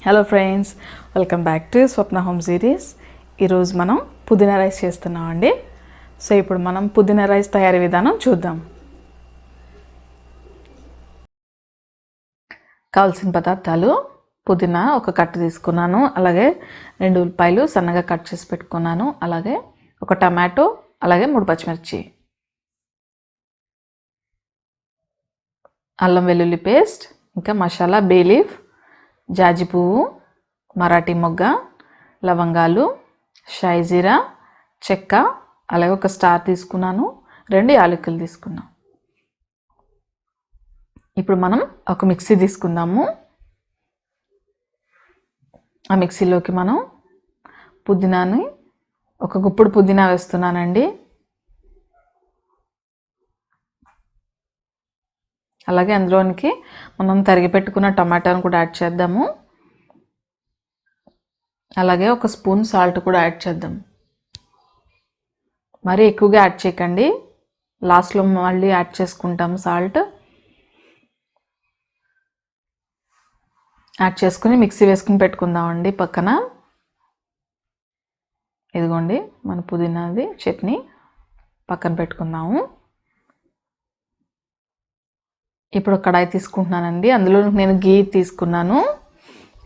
Hello friends, welcome back to Swapna home series. ఈరోజు మనం పుదీనా రైస్ చేస్తున్నామండి. సో ఇప్పుడు మనం పుదీనా రైస్ తయారీ విధానం చూద్దాం. కావాల్సిన పదార్థాలు: పుదీనా ఒక కట్ట తీసుకున్నాను, అలాగే 2 ఉల్లిపాయలు సన్నగా కట్ చేసి పెట్టుకున్నాను, అలాగే ఒక టమాటో, అలాగే 3 పచ్చిమిర్చి, అల్లం వెల్లుల్లి పేస్ట్, ఇంకా మసాలా బే లీఫ్, జాజి పువ్వు, మరాఠీ మొగ్గ, లవంగాలు, షాయిజీరా, చెక్క, అలాగే ఒక స్టార్ తీసుకున్నాను, 2 యాలకులు తీసుకున్నాను. ఇప్పుడు మనం ఒక మిక్సీ తీసుకుందాము. ఆ మిక్సీలోకి మనం పుదీనాని ఒక గుప్పుడు పుదీనా వేస్తున్నానండి. అలాగే అందులోనికి మనం తరిగి పెట్టుకున్న టమాటాను కూడా యాడ్ చేద్దాము. అలాగే ఒక స్పూన్ సాల్ట్ కూడా యాడ్ చేద్దాం. మరీ ఎక్కువగా యాడ్ చేయకండి, లాస్ట్లో మళ్ళీ యాడ్ చేసుకుంటాము. సాల్ట్ యాడ్ చేసుకుని మిక్సీ వేసుకుని పెట్టుకుందామండి పక్కన. ఇదిగోండి మన పుదీనాది చట్నీ పక్కన పెట్టుకుందాము. ఇప్పుడు కడాయి తీసుకుంటున్నానండి. అందులో నేను గీ తీసుకున్నాను,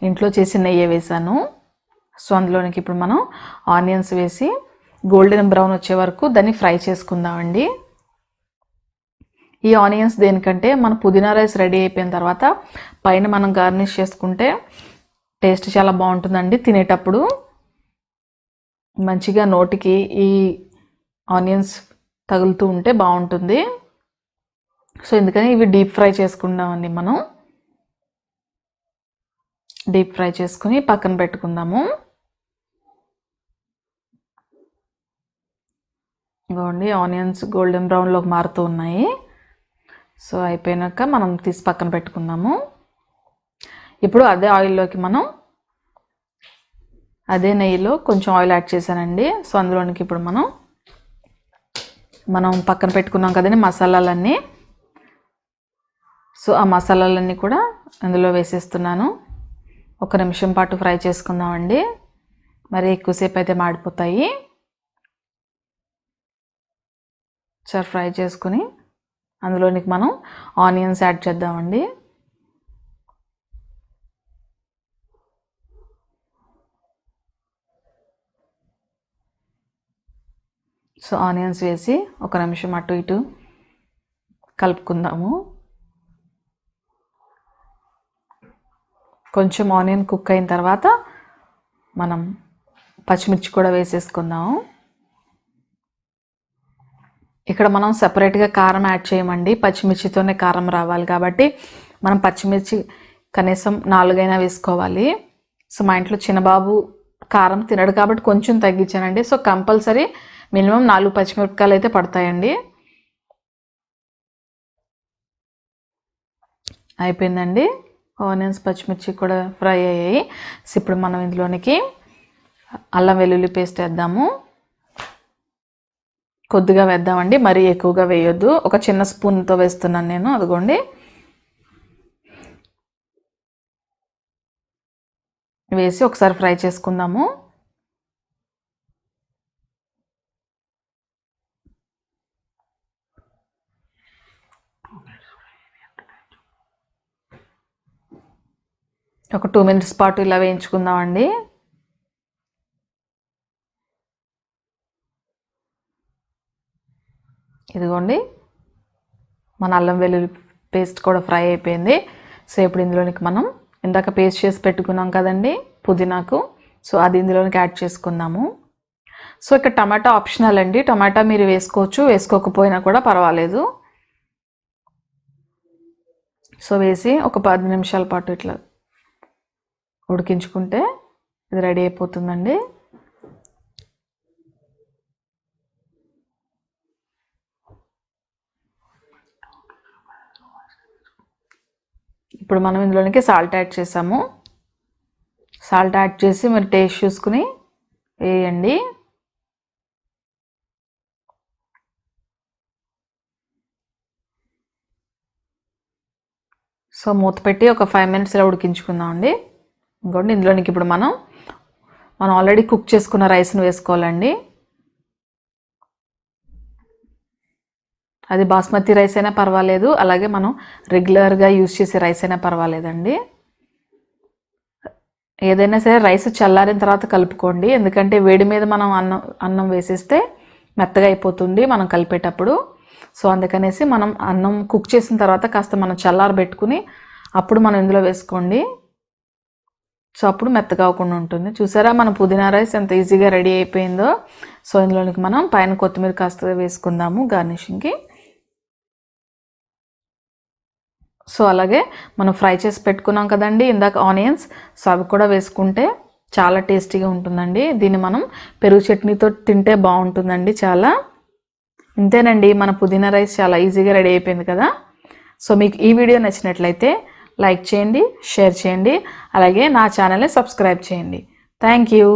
ఇంట్లో చేసి నెయ్యి వేసాను. సో అందులోనికి ఇప్పుడు మనం ఆనియన్స్ వేసి గోల్డెన్ బ్రౌన్ వచ్చే వరకు దాన్ని ఫ్రై చేసుకుందామండి. ఈ ఆనియన్స్ దేనికంటే మన పుదీనా రైస్ రెడీ అయిపోయిన తర్వాత పైన మనం గార్నిష్ చేసుకుంటే టేస్ట్ చాలా బాగుంటుందండి. తినేటప్పుడు మంచిగా నోటికి ఈ ఆనియన్స్ తగులుతూ ఉంటే బాగుంటుంది. సో ఎందుకని ఇవి డీప్ ఫ్రై చేసుకుందామండి. మనం డీప్ ఫ్రై చేసుకుని పక్కన పెట్టుకుందాము. ఇదిగోండి ఆనియన్స్ గోల్డెన్ బ్రౌన్లోకి మారుతూ ఉన్నాయి. సో అయిపోయాక మనం తీసి పక్కన పెట్టుకుందాము. ఇప్పుడు అదే ఆయిల్లోకి అదే నెయ్యిలో కొంచెం ఆయిల్ యాడ్ చేశానండి. సో అందులోనికి ఇప్పుడు మనం పక్కన పెట్టుకున్నాం కదండి మసాలాలన్నీ. సో ఆ మసాలాలన్నీ కూడా అందులో వేసేస్తున్నాను. 1 నిమిషం పాటు ఫ్రై చేసుకుందామండి, మరి ఎక్కువసేపు అయితే మాడిపోతాయి. సరే ఫ్రై చేసుకుని అందులోనికి మనం ఆనియన్స్ యాడ్ చేద్దామండి. సో ఆనియన్స్ వేసి 1 నిమిషం అటు ఇటు కలుపుకుందాము. కొంచెం ఆనియన్ కుక్ అయిన తర్వాత మనం పచ్చిమిర్చి కూడా వేసేసుకుందాము. ఇక్కడ మనం సపరేట్గా కారం యాడ్ చేయమండి, పచ్చిమిర్చితోనే కారం రావాలి కాబట్టి మనం పచ్చిమిర్చి కనీసం 4 అయినా వేసుకోవాలి. సో మా ఇంట్లో చిన్నబాబు కారం తినడు కాబట్టి కొంచెం తగ్గించానండి. సో కంపల్సరీ మినిమం 4 పచ్చిమిరపకాయలు అయితే పడతాయండి. అయిపోయిందండి, ఆనియన్స్ పచ్చిమిర్చి కూడా ఫ్రై అయ్యాయి. సో ఇప్పుడు మనం ఇందులోనికి అల్లం వెల్లుల్లి పేస్ట్ వేద్దాము. కొద్దిగా వేద్దామండి, మరీ ఎక్కువగా వేయొద్దు. ఒక చిన్న స్పూన్తో వేస్తున్నాను నేను. అదిగోండి వేసి ఒకసారి ఫ్రై చేసుకుందాము. ఒక 2 మినిట్స్ పాటు ఇలా వేయించుకుందామండి. ఇదిగోండి మన అల్లం వెల్లుల్లి పేస్ట్ కూడా ఫ్రై అయిపోయింది. సో ఇప్పుడు ఇందులోనికి మనం ఇందాక పేస్ట్ చేసి పెట్టుకున్నాం కదండి పుదీనాకు, సో అది ఇందులోనికి యాడ్ చేసుకుందాము. సో ఇక్కడ టమాటా ఆప్షనల్ అండి, టమాటా మీరు వేసుకోవచ్చు, వేసుకోకపోయినా కూడా పర్వాలేదు. సో వేసి ఒక 10 నిమిషాల పాటు ఇట్లా ఉడికించుకుంటే ఇది రెడీ అయిపోతుందండి. ఇప్పుడు మనం ఇందులోనికి సాల్ట్ యాడ్ చేసాము. సాల్ట్ యాడ్ చేసి మీరు టేస్ట్ చూసుకుని వేయండి. సో మూత పెట్టి ఒక 5 మినిట్స్ ఇలా ఉడికించుకుందామండి. ఇంకోటి ఇందులోనికి ఇప్పుడు మనం ఆల్రెడీ కుక్ చేసుకున్న రైస్ని వేసుకోవాలండి. అది బాస్మతి రైస్ అయినా పర్వాలేదు, అలాగే మనం రెగ్యులర్గా యూజ్ చేసే రైస్ అయినా పర్వాలేదండి. ఏదైనా సరే రైస్ చల్లారిన తర్వాత కలుపుకోండి, ఎందుకంటే వేడి మీద మనం అన్నం వేసేస్తే మెత్తగా అయిపోతుంది మనం కలిపేటప్పుడు. సో అందుకనేసి మనం అన్నం కుక్ చేసిన తర్వాత కాస్త మనం చల్లారబెట్టుకుని అప్పుడు మనం ఇందులో వేసుకోండి. సో అప్పుడు మెత్తగా అవ్వకుండా ఉంటుంది. చూసారా మన పుదీనా రైస్ ఎంత ఈజీగా రెడీ అయిపోయిందో. సో ఇందులోనికి మనం పైన కొత్తిమీర కాస్త వేసుకుందాము గార్నిషింగ్కి. సో అలాగే మనం ఫ్రై చేసి పెట్టుకున్నాం కదండి ఇందాక ఆనియన్స్, సో అవి కూడా వేసుకుంటే చాలా టేస్టీగా ఉంటుందండి. దీన్ని మనం పెరుగు చట్నీతో తింటే బాగుంటుందండి చాలా. ఇంతేనండి, మన పుదీనా రైస్ చాలా ఈజీగా రెడీ అయిపోయింది కదా. సో మీకు ఈ వీడియో నచ్చినట్లయితే లైక్ చేయండి, షేర్ చేయండి, అలాగే నా ఛానల్ని సబ్స్క్రైబ్ చేయండి. Thank you.